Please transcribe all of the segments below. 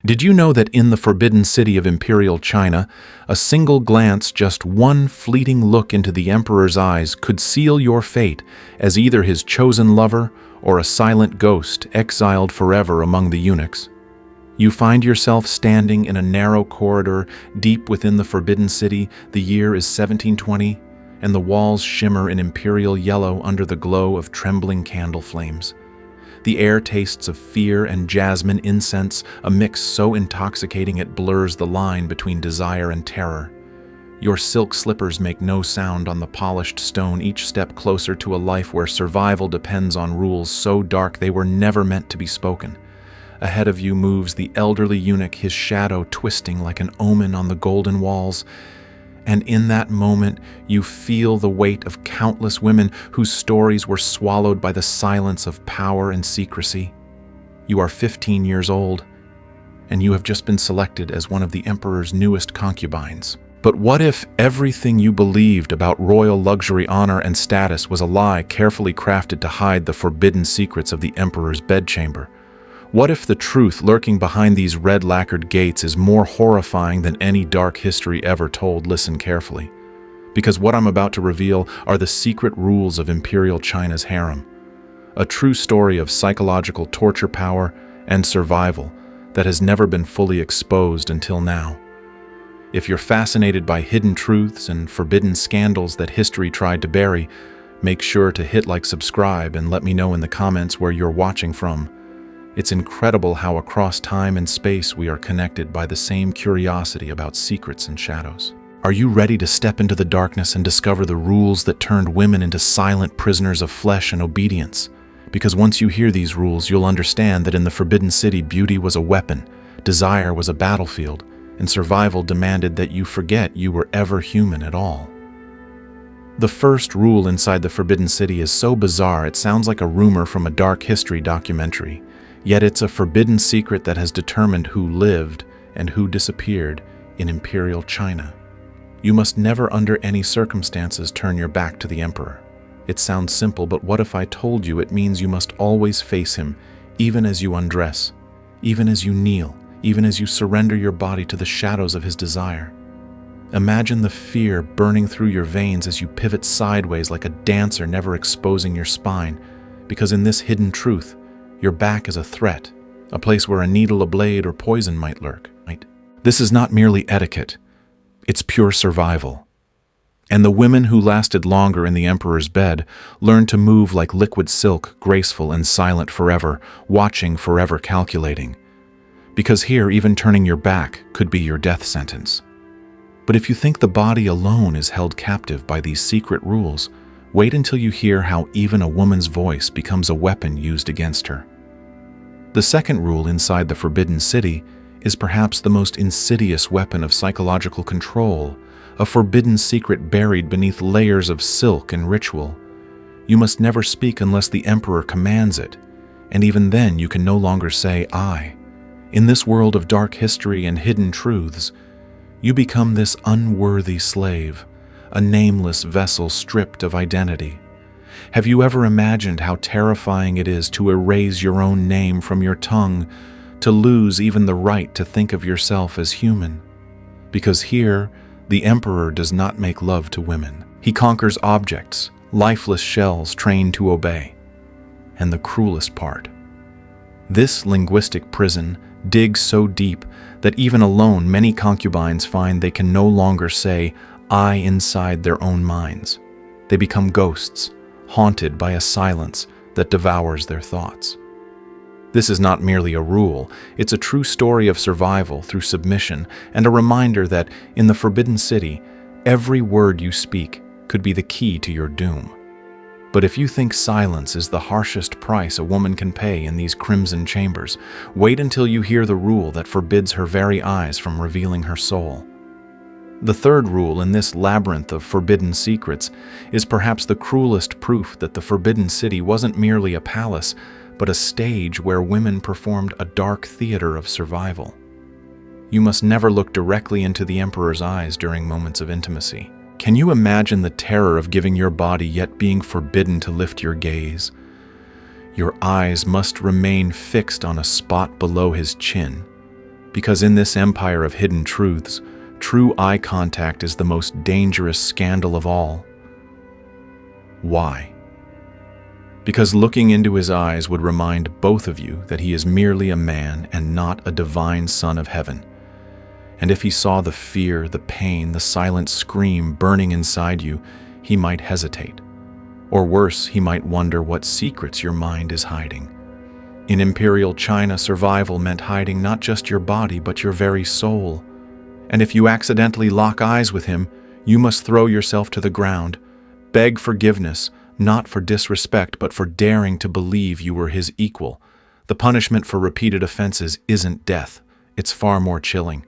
Did you know that in the Forbidden City of Imperial China, a single glance, just one fleeting look into the Emperor's eyes could seal your fate as either his chosen lover or a silent ghost exiled forever among the eunuchs? You find yourself standing in a narrow corridor deep within the Forbidden City. The year is 1720, and the walls shimmer in imperial yellow under the glow of trembling candle flames. The air tastes of fear and jasmine incense, a mix so intoxicating it blurs the line between desire and terror. Your silk slippers make no sound on the polished stone, each step closer to a life where survival depends on rules so dark they were never meant to be spoken. Ahead of you moves the elderly eunuch, his shadow twisting like an omen on the golden walls. And in that moment, you feel the weight of countless women whose stories were swallowed by the silence of power and secrecy. You are 15 years old, and you have just been selected as one of the Emperor's newest concubines. But what if everything you believed about royal luxury, honor, and status was a lie carefully crafted to hide the forbidden secrets of the Emperor's bedchamber? What if the truth lurking behind these red-lacquered gates is more horrifying than any dark history ever told? Listen carefully, because what I'm about to reveal are the secret rules of Imperial China's harem, a true story of psychological torture, power, and survival that has never been fully exposed until now. If you're fascinated by hidden truths and forbidden scandals that history tried to bury, make sure to hit like, subscribe, and let me know in the comments where you're watching from. It's incredible how across time and space we are connected by the same curiosity about secrets and shadows. Are you ready to step into the darkness and discover the rules that turned women into silent prisoners of flesh and obedience? Because once you hear these rules, you'll understand that in the Forbidden City, beauty was a weapon, desire was a battlefield, and survival demanded that you forget you were ever human at all. The first rule inside the Forbidden City is so bizarre it sounds like a rumor from a dark history documentary. Yet it's a forbidden secret that has determined who lived and who disappeared in Imperial China. You must never under any circumstances turn your back to the Emperor. It sounds simple, but what if I told you it means you must always face him, even as you undress, even as you kneel, even as you surrender your body to the shadows of his desire? Imagine the fear burning through your veins as you pivot sideways like a dancer, never exposing your spine, because in this hidden truth, your back is a threat, a place where a needle, a blade, or poison might lurk. This is not merely etiquette, it's pure survival. And the women who lasted longer in the Emperor's bed learned to move like liquid silk, graceful and silent forever, watching, forever calculating. Because here, even turning your back could be your death sentence. But if you think the body alone is held captive by these secret rules, wait until you hear how even a woman's voice becomes a weapon used against her. The second rule inside the Forbidden City is perhaps the most insidious weapon of psychological control, a forbidden secret buried beneath layers of silk and ritual. You must never speak unless the Emperor commands it, and even then you can no longer say I. In this world of dark history and hidden truths, you become this unworthy slave, a nameless vessel stripped of identity. Have you ever imagined how terrifying it is to erase your own name from your tongue, to lose even the right to think of yourself as human? Because here, the Emperor does not make love to women. He conquers objects, lifeless shells trained to obey. And the cruelest part, this linguistic prison digs so deep that even alone many concubines find they can no longer say I inside their own minds. They become ghosts, haunted by a silence that devours their thoughts. This is not merely a rule, it's a true story of survival through submission and a reminder that in the Forbidden City, every word you speak could be the key to your doom. But if you think silence is the harshest price a woman can pay in these crimson chambers, wait until you hear the rule that forbids her very eyes from revealing her soul. The third rule in this labyrinth of forbidden secrets is perhaps the cruelest proof that the Forbidden City wasn't merely a palace, but a stage where women performed a dark theater of survival. You must never look directly into the Emperor's eyes during moments of intimacy. Can you imagine the terror of giving your body yet being forbidden to lift your gaze? Your eyes must remain fixed on a spot below his chin, Because in this empire of hidden truths, true eye contact is the most dangerous scandal of all. Why? Because looking into his eyes would remind both of you that he is merely a man and not a divine son of heaven. And if he saw the fear, the pain, the silent scream burning inside you, he might hesitate. Or worse, he might wonder what secrets your mind is hiding. In Imperial China, survival meant hiding not just your body, but your very soul. And if you accidentally lock eyes with him, you must throw yourself to the ground, beg forgiveness, not for disrespect, but for daring to believe you were his equal. The punishment for repeated offenses isn't death. It's far more chilling.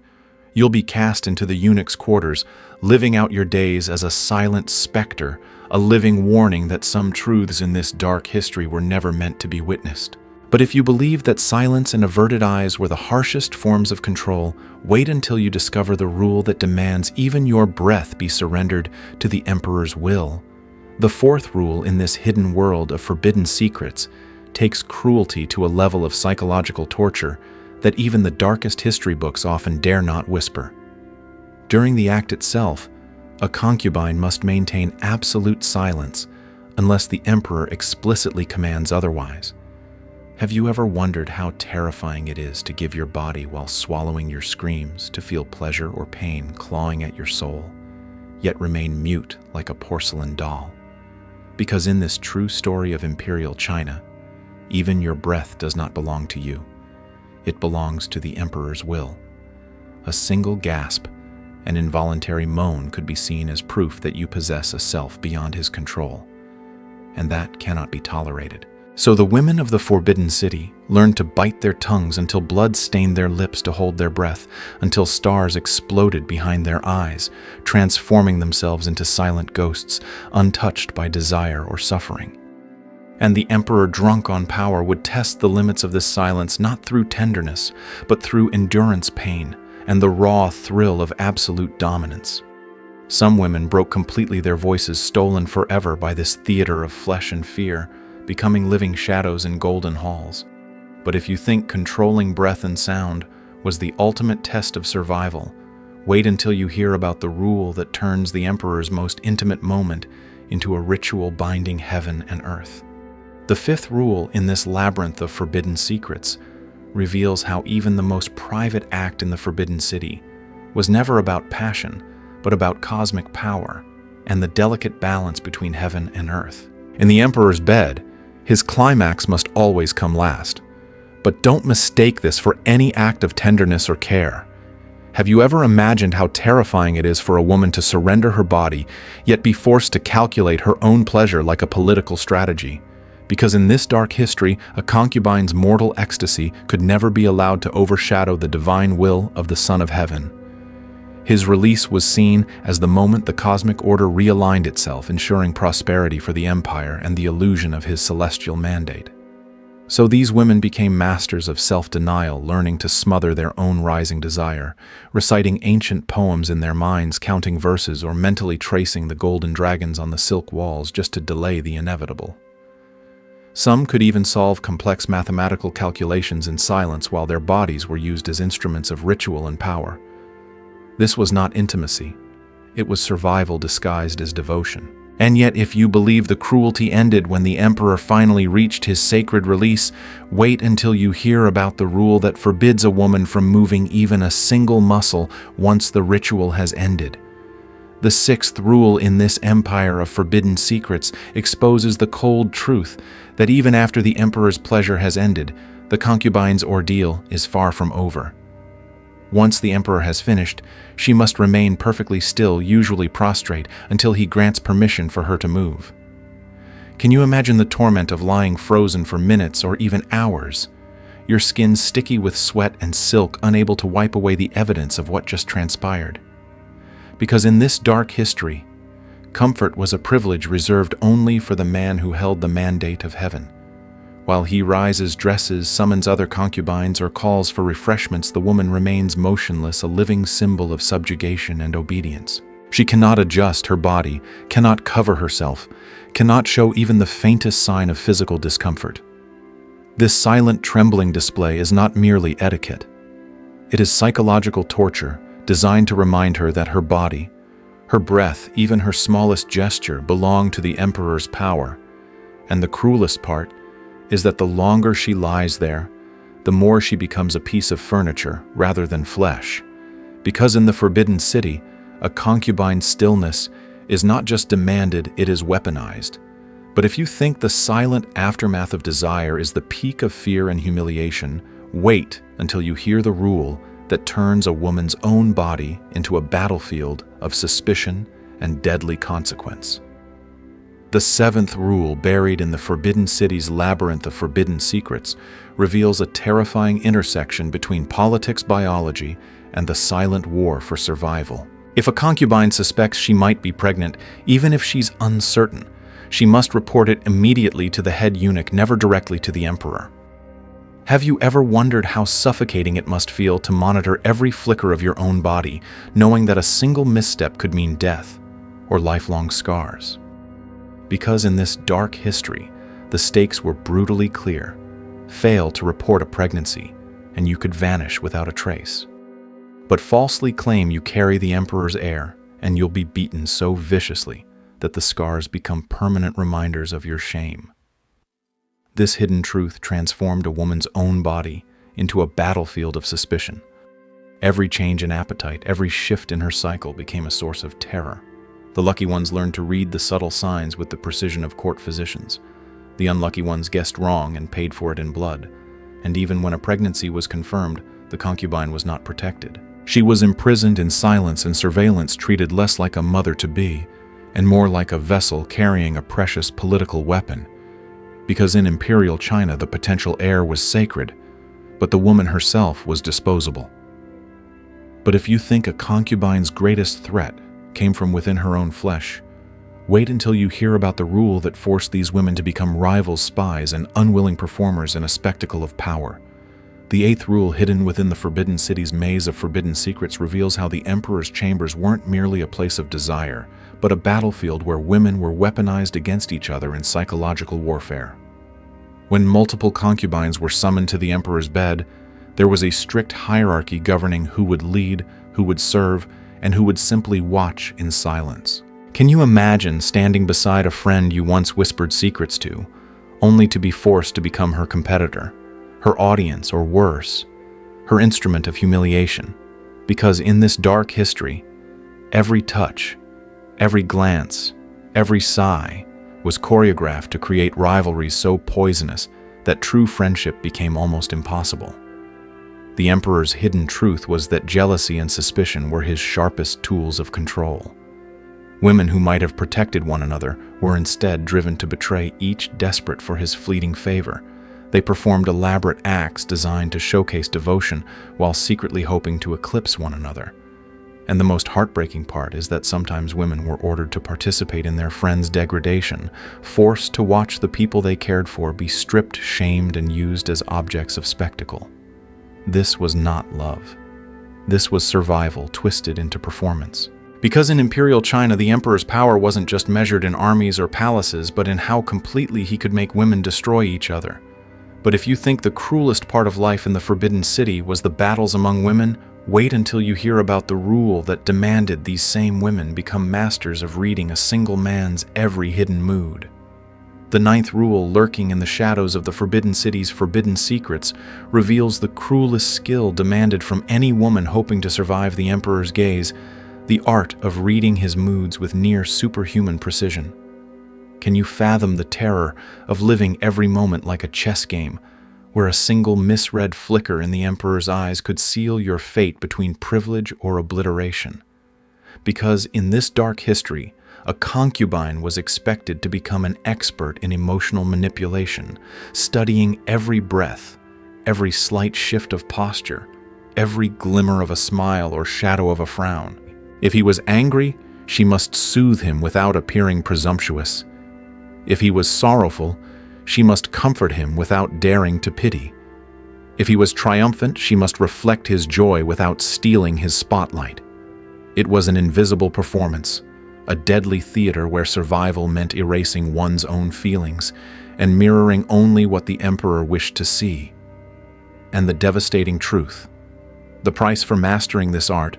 You'll be cast into the eunuch's quarters, living out your days as a silent specter, a living warning that some truths in this dark history were never meant to be witnessed. But if you believe that silence and averted eyes were the harshest forms of control, wait until you discover the rule that demands even your breath be surrendered to the Emperor's will. The fourth rule in this hidden world of forbidden secrets takes cruelty to a level of psychological torture that even the darkest history books often dare not whisper. During the act itself, a concubine must maintain absolute silence unless the Emperor explicitly commands otherwise. Have you ever wondered how terrifying it is to give your body while swallowing your screams, to feel pleasure or pain clawing at your soul, yet remain mute like a porcelain doll? Because in this true story of Imperial China, even your breath does not belong to you. It belongs to the Emperor's will. A single gasp, an involuntary moan could be seen as proof that you possess a self beyond his control, and that cannot be tolerated. So the women of the Forbidden City learned to bite their tongues until blood stained their lips to hold their breath, until stars exploded behind their eyes, transforming themselves into silent ghosts, untouched by desire or suffering. And the Emperor, drunk on power, would test the limits of this silence not through tenderness, but through endurance pain and the raw thrill of absolute dominance. Some women broke completely, their voices stolen forever by this theater of flesh and fear, becoming living shadows in golden halls. But if you think controlling breath and sound was the ultimate test of survival, wait until you hear about the rule that turns the Emperor's most intimate moment into a ritual binding heaven and earth. The fifth rule in this labyrinth of forbidden secrets reveals how even the most private act in the Forbidden City was never about passion, but about cosmic power and the delicate balance between heaven and earth. In the Emperor's bed, his climax must always come last. But don't mistake this for any act of tenderness or care. Have you ever imagined how terrifying it is for a woman to surrender her body, yet be forced to calculate her own pleasure like a political strategy? Because in this dark history, a concubine's mortal ecstasy could never be allowed to overshadow the divine will of the Son of Heaven. His release was seen as the moment the cosmic order realigned itself, ensuring prosperity for the empire and the illusion of his celestial mandate. So these women became masters of self-denial, learning to smother their own rising desire, reciting ancient poems in their minds, counting verses, or mentally tracing the golden dragons on the silk walls just to delay the inevitable. Some could even solve complex mathematical calculations in silence while their bodies were used as instruments of ritual and power. This was not intimacy. It was survival disguised as devotion. And yet, if you believe the cruelty ended when the Emperor finally reached his sacred release, wait until you hear about the rule that forbids a woman from moving even a single muscle once the ritual has ended. The sixth rule in this empire of forbidden secrets exposes the cold truth that even after the Emperor's pleasure has ended, the concubine's ordeal is far from over. Once the Emperor has finished, she must remain perfectly still, usually prostrate, until he grants permission for her to move. Can you imagine the torment of lying frozen for minutes or even hours? Your skin sticky with sweat and silk, unable to wipe away the evidence of what just transpired. Because in this dark history, comfort was a privilege reserved only for the man who held the mandate of heaven. While he rises, dresses, summons other concubines, or calls for refreshments, the woman remains motionless, a living symbol of subjugation and obedience. She cannot adjust her body, cannot cover herself, cannot show even the faintest sign of physical discomfort. This silent, trembling display is not merely etiquette. It is psychological torture designed to remind her that her body, her breath, even her smallest gesture belong to the Emperor's power. And the cruelest part is that the longer she lies there, the more she becomes a piece of furniture rather than flesh. Because in the Forbidden City, a concubine's stillness is not just demanded, it is weaponized. But if you think the silent aftermath of desire is the peak of fear and humiliation, wait until you hear the rule that turns a woman's own body into a battlefield of suspicion and deadly consequence. The seventh rule, buried in the Forbidden City's labyrinth of forbidden secrets, reveals a terrifying intersection between politics, biology, and the silent war for survival. If a concubine suspects she might be pregnant, even if she's uncertain, she must report it immediately to the head eunuch, never directly to the emperor. Have you ever wondered how suffocating it must feel to monitor every flicker of your own body, knowing that a single misstep could mean death or lifelong scars? Because in this dark history, the stakes were brutally clear. Fail to report a pregnancy, and you could vanish without a trace. But falsely claim you carry the emperor's heir, and you'll be beaten so viciously that the scars become permanent reminders of your shame. This hidden truth transformed a woman's own body into a battlefield of suspicion. Every change in appetite, every shift in her cycle became a source of terror. The lucky ones learned to read the subtle signs with the precision of court physicians. The unlucky ones guessed wrong and paid for it in blood. And even when a pregnancy was confirmed, the concubine was not protected. She was imprisoned in silence and surveillance, treated less like a mother-to-be and more like a vessel carrying a precious political weapon. Because in Imperial China, the potential heir was sacred, but the woman herself was disposable. But if you think a concubine's greatest threat came from within her own flesh, wait until you hear about the rule that forced these women to become rival spies and unwilling performers in a spectacle of power. The eighth rule, hidden within the Forbidden City's maze of forbidden secrets, reveals how the Emperor's chambers weren't merely a place of desire, but a battlefield where women were weaponized against each other in psychological warfare. When multiple concubines were summoned to the Emperor's bed, there was a strict hierarchy governing who would lead, who would serve, and who would simply watch in silence. Can you imagine standing beside a friend you once whispered secrets to, only to be forced to become her competitor, her audience, or worse, her instrument of humiliation? Because in this dark history, every touch, every glance, every sigh was choreographed to create rivalries so poisonous that true friendship became almost impossible. The Emperor's hidden truth was that jealousy and suspicion were his sharpest tools of control. Women who might have protected one another were instead driven to betray, each desperate for his fleeting favor. They performed elaborate acts designed to showcase devotion while secretly hoping to eclipse one another. And the most heartbreaking part is that sometimes women were ordered to participate in their friends' degradation, forced to watch the people they cared for be stripped, shamed, and used as objects of spectacle. This was not love. This was survival twisted into performance. Because in Imperial China, the Emperor's power wasn't just measured in armies or palaces, but in how completely he could make women destroy each other. But if you think the cruelest part of life in the Forbidden City was the battles among women, wait until you hear about the rule that demanded these same women become masters of reading a single man's every hidden mood. The ninth rule, lurking in the shadows of the Forbidden City's forbidden secrets, reveals the cruelest skill demanded from any woman hoping to survive the Emperor's gaze: the art of reading his moods with near superhuman precision. Can you fathom the terror of living every moment like a chess game, where a single misread flicker in the Emperor's eyes could seal your fate between privilege or obliteration? Because in this dark history, a concubine was expected to become an expert in emotional manipulation, studying every breath, every slight shift of posture, every glimmer of a smile or shadow of a frown. If he was angry, she must soothe him without appearing presumptuous. If he was sorrowful, she must comfort him without daring to pity. If he was triumphant, she must reflect his joy without stealing his spotlight. It was an invisible performance, a deadly theater where survival meant erasing one's own feelings and mirroring only what the Emperor wished to see. And the devastating truth: The price for mastering this art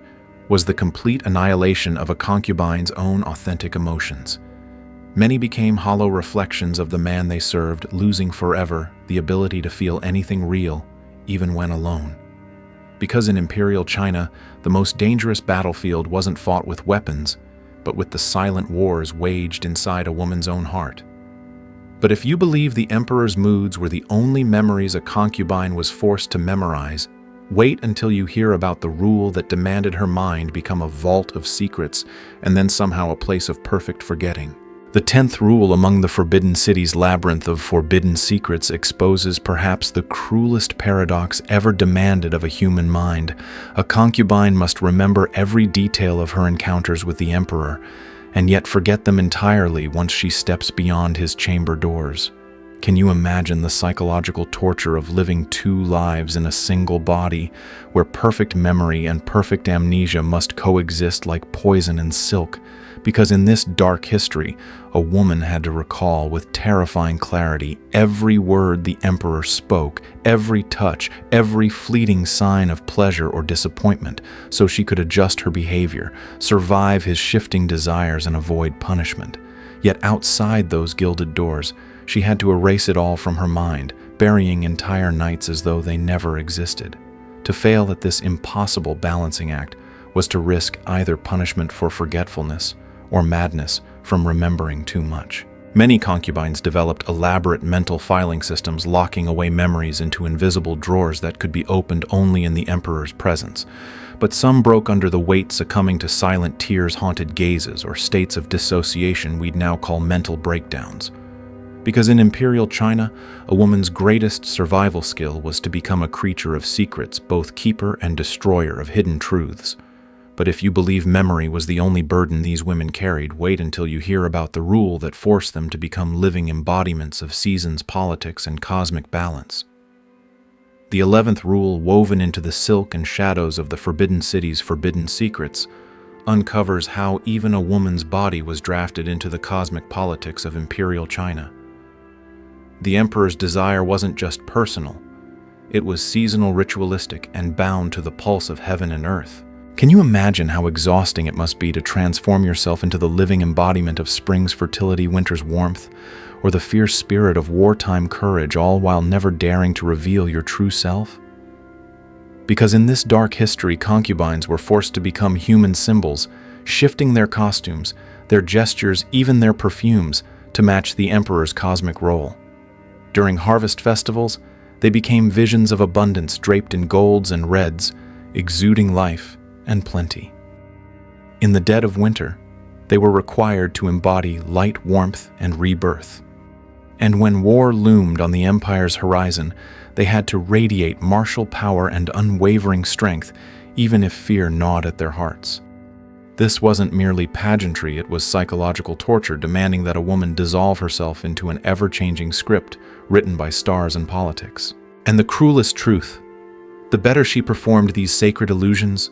was the complete annihilation of a concubine's own authentic emotions. Many became hollow reflections of the man they served, losing forever the ability to feel anything real, even when alone. Because in Imperial China, the most dangerous battlefield wasn't fought with weapons, but with the silent wars waged inside a woman's own heart. But if you believe the emperor's moods were the only memories a concubine was forced to memorize, wait until you hear about the rule that demanded her mind become a vault of secrets and then somehow a place of perfect forgetting. The 10th rule among the Forbidden City's labyrinth of forbidden secrets exposes perhaps the cruelest paradox ever demanded of a human mind. A concubine must remember every detail of her encounters with the emperor, and yet forget them entirely once she steps beyond his chamber doors. Can you imagine the psychological torture of living two lives in a single body, where perfect memory and perfect amnesia must coexist like poison and silk? Because in this dark history, a woman had to recall with terrifying clarity every word the emperor spoke, every touch, every fleeting sign of pleasure or disappointment, so she could adjust her behavior, survive his shifting desires, and avoid punishment. Yet outside those gilded doors, she had to erase it all from her mind, burying entire nights as though they never existed. To fail at this impossible balancing act was to risk either punishment for forgetfulness or madness from remembering too much. Many concubines developed elaborate mental filing systems, locking away memories into invisible drawers that could be opened only in the emperor's presence. But some broke under the weight, succumbing to silent tears-haunted gazes or states of dissociation we'd now call mental breakdowns. Because in Imperial China, a woman's greatest survival skill was to become a creature of secrets, both keeper and destroyer of hidden truths. But if you believe memory was the only burden these women carried, wait until you hear about the rule that forced them to become living embodiments of seasons, politics, and cosmic balance. The 11th rule, woven into the silk and shadows of the Forbidden City's forbidden secrets, uncovers how even a woman's body was drafted into the cosmic politics of Imperial China. The emperor's desire wasn't just personal, it was seasonal, ritualistic, and bound to the pulse of heaven and earth. Can you imagine how exhausting it must be to transform yourself into the living embodiment of spring's fertility, winter's warmth, or the fierce spirit of wartime courage, all while never daring to reveal your true self? Because in this dark history, concubines were forced to become human symbols, shifting their costumes, their gestures, even their perfumes, to match the emperor's cosmic role. During harvest festivals, they became visions of abundance draped in golds and reds, exuding life and plenty. In the dead of winter, they were required to embody light, warmth, and rebirth. And when war loomed on the empire's horizon, they had to radiate martial power and unwavering strength, even if fear gnawed at their hearts. This wasn't merely pageantry, it was psychological torture, demanding that a woman dissolve herself into an ever-changing script written by stars and politics. And the cruelest truth, the better she performed these sacred illusions,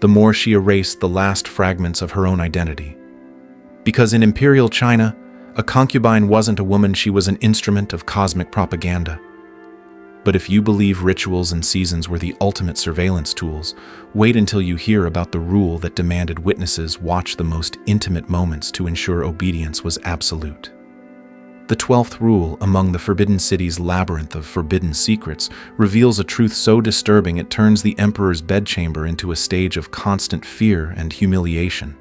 the more she erased the last fragments of her own identity. Because in Imperial China, a concubine wasn't a woman, she was an instrument of cosmic propaganda. But if you believe rituals and seasons were the ultimate surveillance tools, wait until you hear about the rule that demanded witnesses watch the most intimate moments to ensure obedience was absolute. The 12th rule among the Forbidden City's labyrinth of forbidden secrets reveals a truth so disturbing it turns the emperor's bedchamber into a stage of constant fear and humiliation.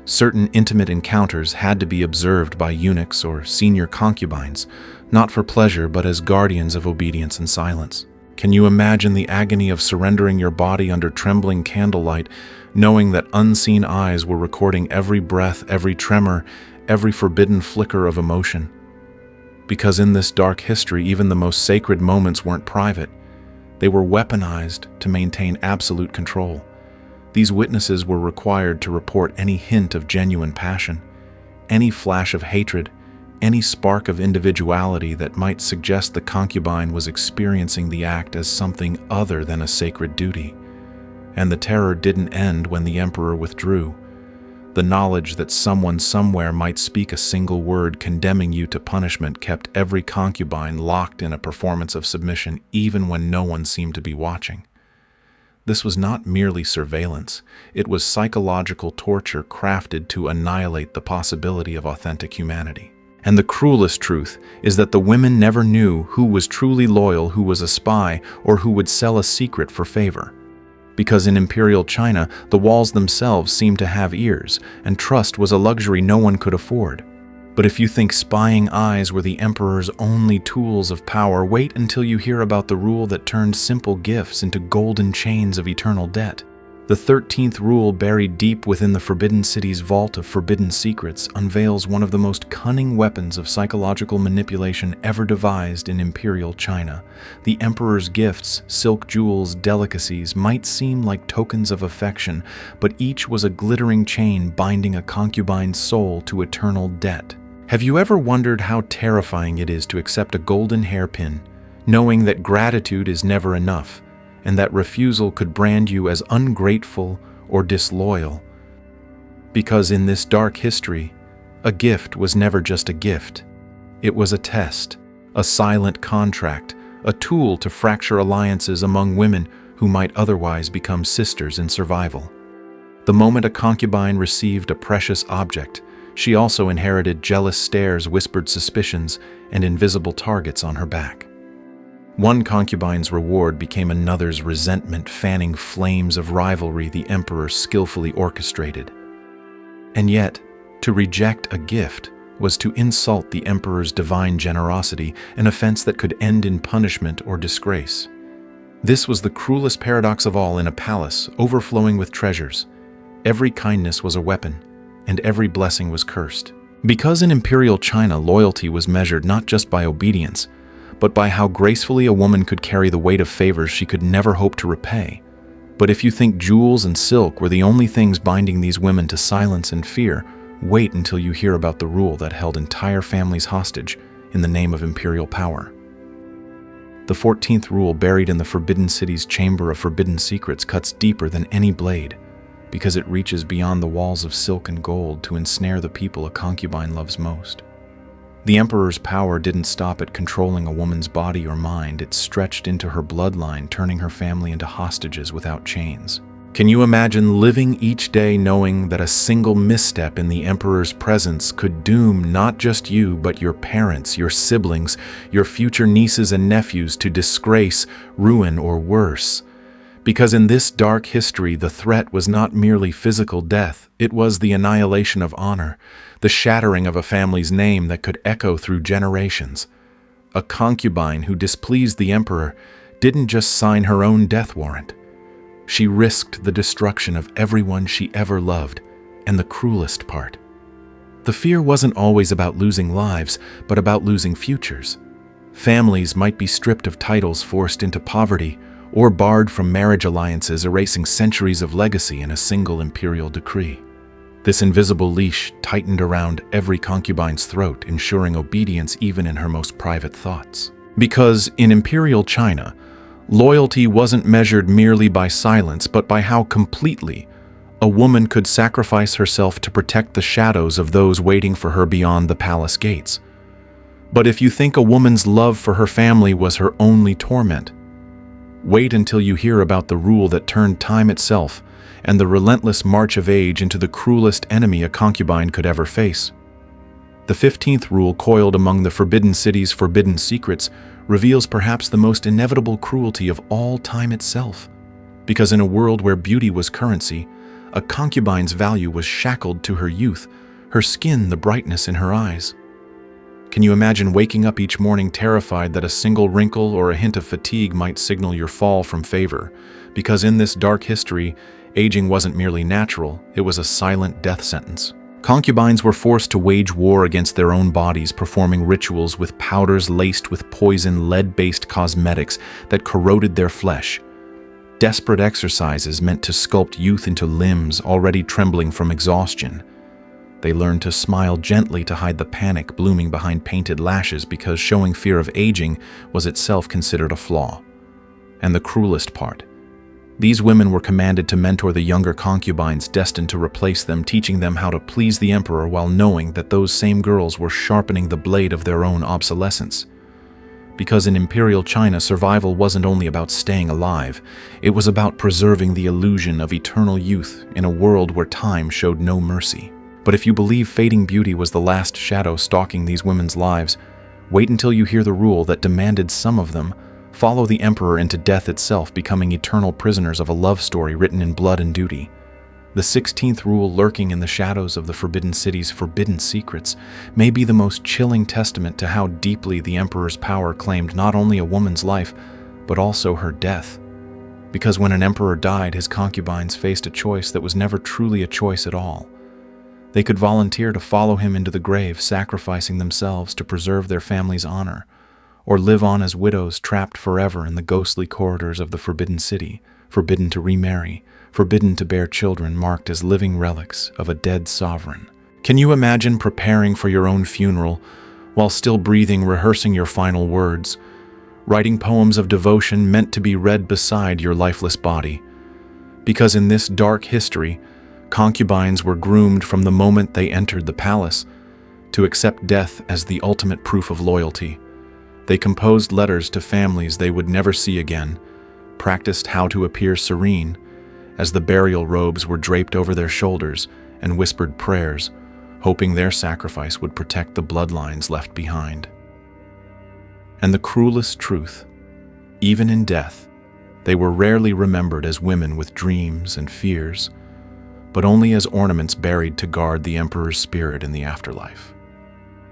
Certain intimate encounters had to be observed by eunuchs or senior concubines, not for pleasure but as guardians of obedience and silence. Can you imagine the agony of surrendering your body under trembling candlelight, knowing that unseen eyes were recording every breath, every tremor, every forbidden flicker of emotion? Because in this dark history, even the most sacred moments weren't private. They were weaponized to maintain absolute control. These witnesses were required to report any hint of genuine passion, any flash of hatred, any spark of individuality that might suggest the concubine was experiencing the act as something other than a sacred duty. And the terror didn't end when the emperor withdrew. The knowledge that someone somewhere might speak a single word condemning you to punishment kept every concubine locked in a performance of submission even when no one seemed to be watching. This was not merely surveillance, it was psychological torture crafted to annihilate the possibility of authentic humanity. And the cruelest truth is that the women never knew who was truly loyal, who was a spy, or who would sell a secret for favor. Because in Imperial China, the walls themselves seemed to have ears, and trust was a luxury no one could afford. But if you think spying eyes were the emperor's only tools of power, wait until you hear about the rule that turned simple gifts into golden chains of eternal debt. The 13th rule, buried deep within the Forbidden City's vault of forbidden secrets, unveils one of the most cunning weapons of psychological manipulation ever devised in Imperial China. The emperor's gifts, silk jewels, delicacies, might seem like tokens of affection, but each was a glittering chain binding a concubine's soul to eternal debt. Have you ever wondered how terrifying it is to accept a golden hairpin, knowing that gratitude is never enough, and that refusal could brand you as ungrateful or disloyal? Because in this dark history, a gift was never just a gift. It was a test, a silent contract, a tool to fracture alliances among women who might otherwise become sisters in survival. The moment a concubine received a precious object, she also inherited jealous stares, whispered suspicions, and invisible targets on her back. One concubine's reward became another's resentment, fanning flames of rivalry the emperor skillfully orchestrated. And yet, to reject a gift was to insult the emperor's divine generosity, an offense that could end in punishment or disgrace. This was the cruelest paradox of all in a palace overflowing with treasures. Every kindness was a weapon, and every blessing was cursed. Because in Imperial China, loyalty was measured not just by obedience, but by how gracefully a woman could carry the weight of favors she could never hope to repay. But if you think jewels and silk were the only things binding these women to silence and fear, wait until you hear about the rule that held entire families hostage in the name of imperial power. The 14th rule, buried in the Forbidden City's chamber of forbidden secrets, cuts deeper than any blade, because it reaches beyond the walls of silk and gold to ensnare the people a concubine loves most. The emperor's power didn't stop at controlling a woman's body or mind. It stretched into her bloodline, turning her family into hostages without chains. Can you imagine living each day knowing that a single misstep in the emperor's presence could doom not just you, but your parents, your siblings, your future nieces and nephews to disgrace, ruin, or worse? Because in this dark history, the threat was not merely physical death, it was the annihilation of honor, the shattering of a family's name that could echo through generations. A concubine who displeased the emperor didn't just sign her own death warrant. She risked the destruction of everyone she ever loved, and the cruelest part. The fear wasn't always about losing lives, but about losing futures. Families might be stripped of titles, forced into poverty, or barred from marriage alliances, erasing centuries of legacy in a single imperial decree. This invisible leash tightened around every concubine's throat, ensuring obedience even in her most private thoughts. Because in Imperial China, loyalty wasn't measured merely by silence, but by how completely a woman could sacrifice herself to protect the shadows of those waiting for her beyond the palace gates. But if you think a woman's love for her family was her only torment, wait until you hear about the rule that turned time itself and the relentless march of age into the cruelest enemy a concubine could ever face. The 15th rule, coiled among the Forbidden City's forbidden secrets, reveals perhaps the most inevitable cruelty of all time itself. Because in a world where beauty was currency, a concubine's value was shackled to her youth, her skin the brightness in her eyes. Can you imagine waking up each morning terrified that a single wrinkle or a hint of fatigue might signal your fall from favor? Because in this dark history, aging wasn't merely natural, it was a silent death sentence. Concubines were forced to wage war against their own bodies, performing rituals with powders laced with poison, lead-based cosmetics that corroded their flesh. Desperate exercises meant to sculpt youth into limbs already trembling from exhaustion. They learned to smile gently to hide the panic blooming behind painted lashes, because showing fear of aging was itself considered a flaw. And the cruelest part, these women were commanded to mentor the younger concubines destined to replace them, teaching them how to please the emperor while knowing that those same girls were sharpening the blade of their own obsolescence. Because in Imperial China, survival wasn't only about staying alive, it was about preserving the illusion of eternal youth in a world where time showed no mercy. But if you believe fading beauty was the last shadow stalking these women's lives, wait until you hear the rule that demanded some of them follow the emperor into death itself, becoming eternal prisoners of a love story written in blood and duty. The 16th rule, lurking in the shadows of the Forbidden City's forbidden secrets, may be the most chilling testament to how deeply the emperor's power claimed not only a woman's life, but also her death. Because when an emperor died, his concubines faced a choice that was never truly a choice at all. They could volunteer to follow him into the grave, sacrificing themselves to preserve their family's honor, or live on as widows trapped forever in the ghostly corridors of the Forbidden City, forbidden to remarry, forbidden to bear children, marked as living relics of a dead sovereign. Can you imagine preparing for your own funeral while still breathing, rehearsing your final words, writing poems of devotion meant to be read beside your lifeless body? Because in this dark history, concubines were groomed from the moment they entered the palace to accept death as the ultimate proof of loyalty. They composed letters to families they would never see again, practiced how to appear serene as the burial robes were draped over their shoulders, and whispered prayers, hoping their sacrifice would protect the bloodlines left behind. And the cruelest truth, even in death, they were rarely remembered as women with dreams and fears, but only as ornaments buried to guard the emperor's spirit in the afterlife.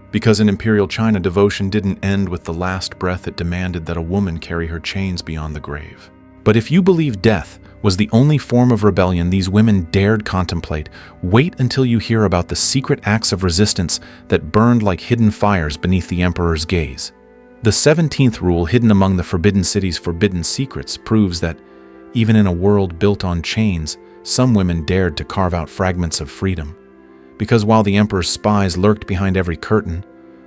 Because in Imperial China, devotion didn't end with the last breath. It demanded that a woman carry her chains beyond the grave. But if you believe death was the only form of rebellion these women dared contemplate, wait until you hear about the secret acts of resistance that burned like hidden fires beneath the emperor's gaze. The 17th rule, hidden among the Forbidden City's forbidden secrets, proves that, even in a world built on chains, some women dared to carve out fragments of freedom. Because while the emperor's spies lurked behind every curtain,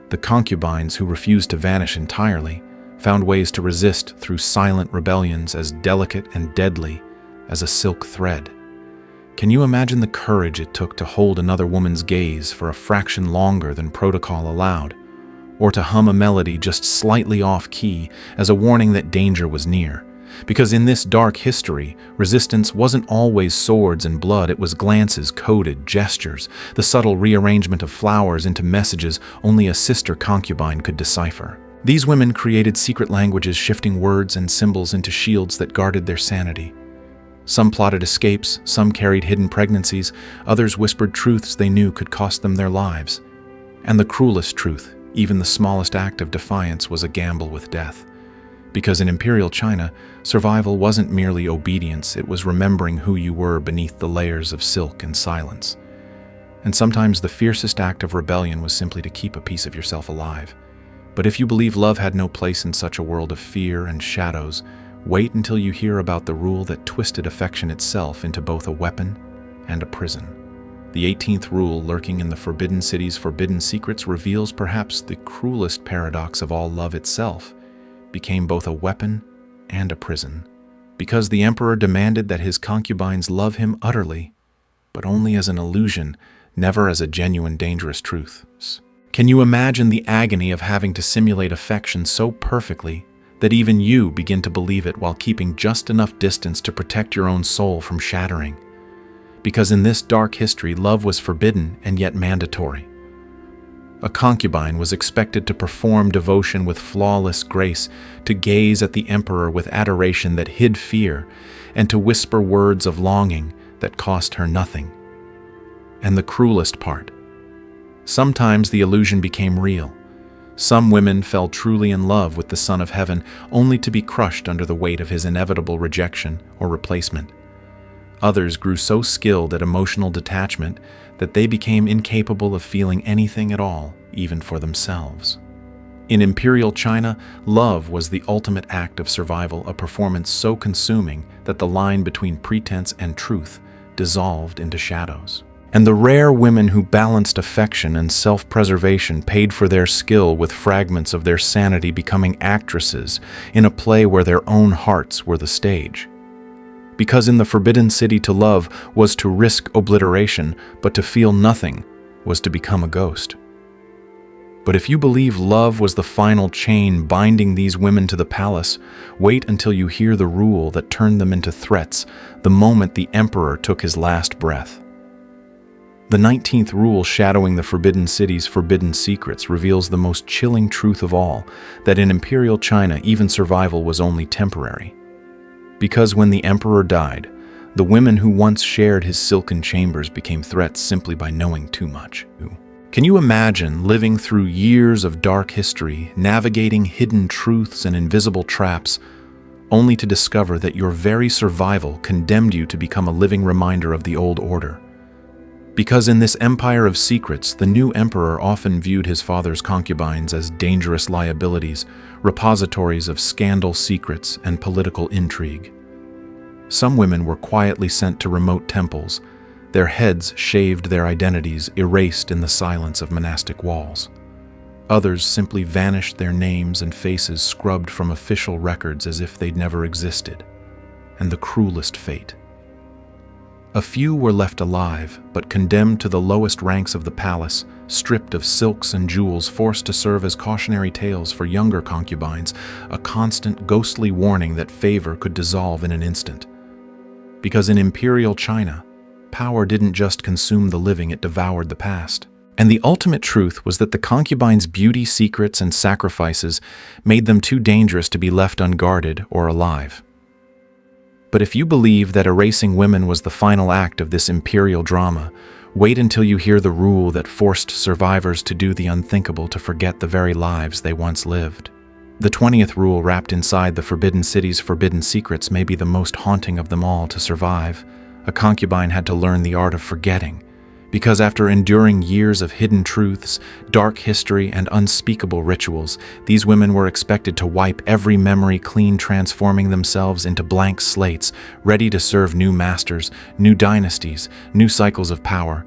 the concubines, who refused to vanish entirely, found ways to resist through silent rebellions as delicate and deadly as a silk thread. Can you imagine the courage it took to hold another woman's gaze for a fraction longer than protocol allowed, or to hum a melody just slightly off-key as a warning that danger was near? Because in this dark history, resistance wasn't always swords and blood. It was glances, coded gestures, the subtle rearrangement of flowers into messages only a sister concubine could decipher. These women created secret languages, shifting words and symbols into shields that guarded their sanity. Some plotted escapes, some carried hidden pregnancies, others whispered truths they knew could cost them their lives. And the cruelest truth, even the smallest act of defiance, was a gamble with death. Because in Imperial China, survival wasn't merely obedience, it was remembering who you were beneath the layers of silk and silence. And sometimes the fiercest act of rebellion was simply to keep a piece of yourself alive. But if you believe love had no place in such a world of fear and shadows, wait until you hear about the rule that twisted affection itself into both a weapon and a prison. The 18th rule, lurking in the Forbidden City's forbidden secrets, reveals perhaps the cruelest paradox of all: love itself became both a weapon and a prison. Because the emperor demanded that his concubines love him utterly, but only as an illusion, never as a genuine, dangerous truth. Can you imagine the agony of having to simulate affection so perfectly that even you begin to believe it while keeping just enough distance to protect your own soul from shattering? Because in this dark history, love was forbidden and yet mandatory. A concubine was expected to perform devotion with flawless grace, to gaze at the emperor with adoration that hid fear, and to whisper words of longing that cost her nothing. And the cruelest part, sometimes the illusion became real. Some women fell truly in love with the Son of Heaven, only to be crushed under the weight of his inevitable rejection or replacement. Others grew so skilled at emotional detachment that they became incapable of feeling anything at all, even for themselves. In Imperial China, love was the ultimate act of survival, a performance so consuming that the line between pretense and truth dissolved into shadows. And the rare women who balanced affection and self-preservation paid for their skill with fragments of their sanity, becoming actresses in a play where their own hearts were the stage. Because in the Forbidden City, to love was to risk obliteration, but to feel nothing was to become a ghost. But if you believe love was the final chain binding these women to the palace, wait until you hear the rule that turned them into threats the moment the emperor took his last breath. The 19th rule shadowing the Forbidden City's forbidden secrets reveals the most chilling truth of all, that in Imperial China even survival was only temporary. Because when the emperor died, the women who once shared his silken chambers became threats simply by knowing too much. Can you imagine living through years of dark history, navigating hidden truths and invisible traps, only to discover that your very survival condemned you to become a living reminder of the old order? Because in this empire of secrets, the new emperor often viewed his father's concubines as dangerous liabilities, repositories of scandal secrets and political intrigue. Some women were quietly sent to remote temples, their heads shaved, their identities erased in the silence of monastic walls. Others simply vanished, their names and faces scrubbed from official records as if they'd never existed. And the cruelest fate. A few were left alive, but condemned to the lowest ranks of the palace, stripped of silks and jewels, forced to serve as cautionary tales for younger concubines, a constant ghostly warning that favor could dissolve in an instant. Because in Imperial China, power didn't just consume the living, it devoured the past. And the ultimate truth was that the concubines' beauty, secrets, and sacrifices made them too dangerous to be left unguarded or alive. But if you believe that erasing women was the final act of this imperial drama, wait until you hear the rule that forced survivors to do the unthinkable, to forget the very lives they once lived. The 20th rule, wrapped inside the Forbidden City's forbidden secrets, may be the most haunting of them all. To survive, a concubine had to learn the art of forgetting, because after enduring years of hidden truths, dark history, and unspeakable rituals, these women were expected to wipe every memory clean, transforming themselves into blank slates, ready to serve new masters, new dynasties, new cycles of power.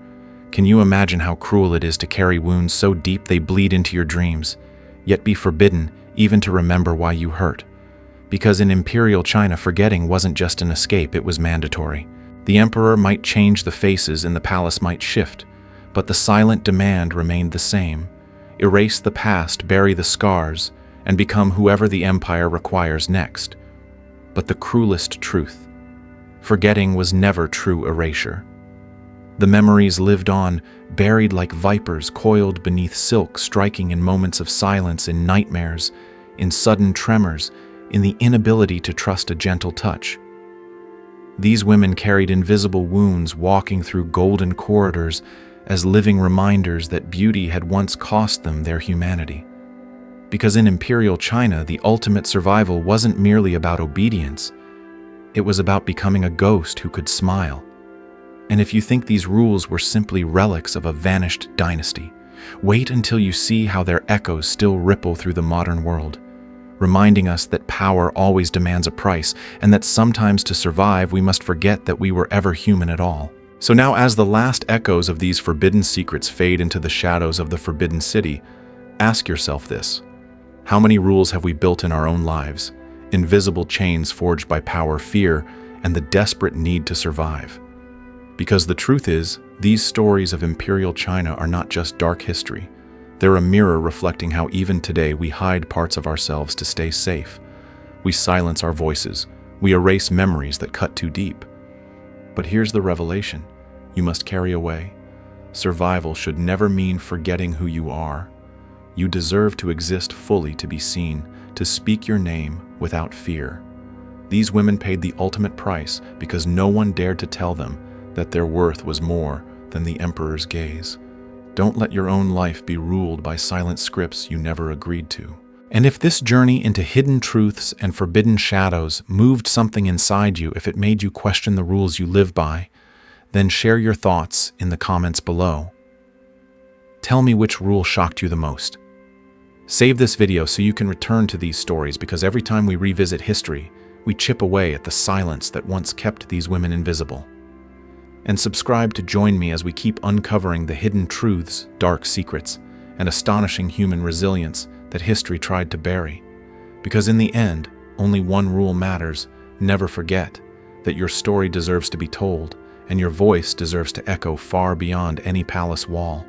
Can you imagine how cruel it is to carry wounds so deep they bleed into your dreams, yet be forbidden even to remember why you hurt? Because in Imperial China, forgetting wasn't just an escape, it was mandatory. The emperor might change the faces and the palace might shift, but the silent demand remained the same. Erase the past, bury the scars, and become whoever the empire requires next. But the cruelest truth: forgetting was never true erasure. The memories lived on, buried like vipers coiled beneath silk, striking in moments of silence, in nightmares, in sudden tremors, in the inability to trust a gentle touch. These women carried invisible wounds, walking through golden corridors as living reminders that beauty had once cost them their humanity. Because in Imperial China, the ultimate survival wasn't merely about obedience. It was about becoming a ghost who could smile. And if you think these rules were simply relics of a vanished dynasty, wait until you see how their echoes still ripple through the modern world, reminding us that power always demands a price, and that sometimes to survive we must forget that we were ever human at all. So now, as the last echoes of these forbidden secrets fade into the shadows of the Forbidden City, ask yourself this: how many rules have we built in our own lives, invisible chains forged by power, fear, and the desperate need to survive? Because the truth is, these stories of Imperial China are not just dark history. They're a mirror reflecting how even today we hide parts of ourselves to stay safe. We silence our voices. We erase memories that cut too deep. But here's the revelation you must carry away. Survival should never mean forgetting who you are. You deserve to exist fully, to be seen, to speak your name without fear. These women paid the ultimate price because no one dared to tell them that their worth was more than the emperor's gaze. Don't let your own life be ruled by silent scripts you never agreed to. And if this journey into hidden truths and forbidden shadows moved something inside you, if it made you question the rules you live by, then share your thoughts in the comments below. Tell me which rule shocked you the most. Save this video so you can return to these stories, because every time we revisit history, we chip away at the silence that once kept these women invisible. And subscribe to join me as we keep uncovering the hidden truths, dark secrets, and astonishing human resilience that history tried to bury. Because in the end, only one rule matters: never forget that your story deserves to be told, and your voice deserves to echo far beyond any palace wall.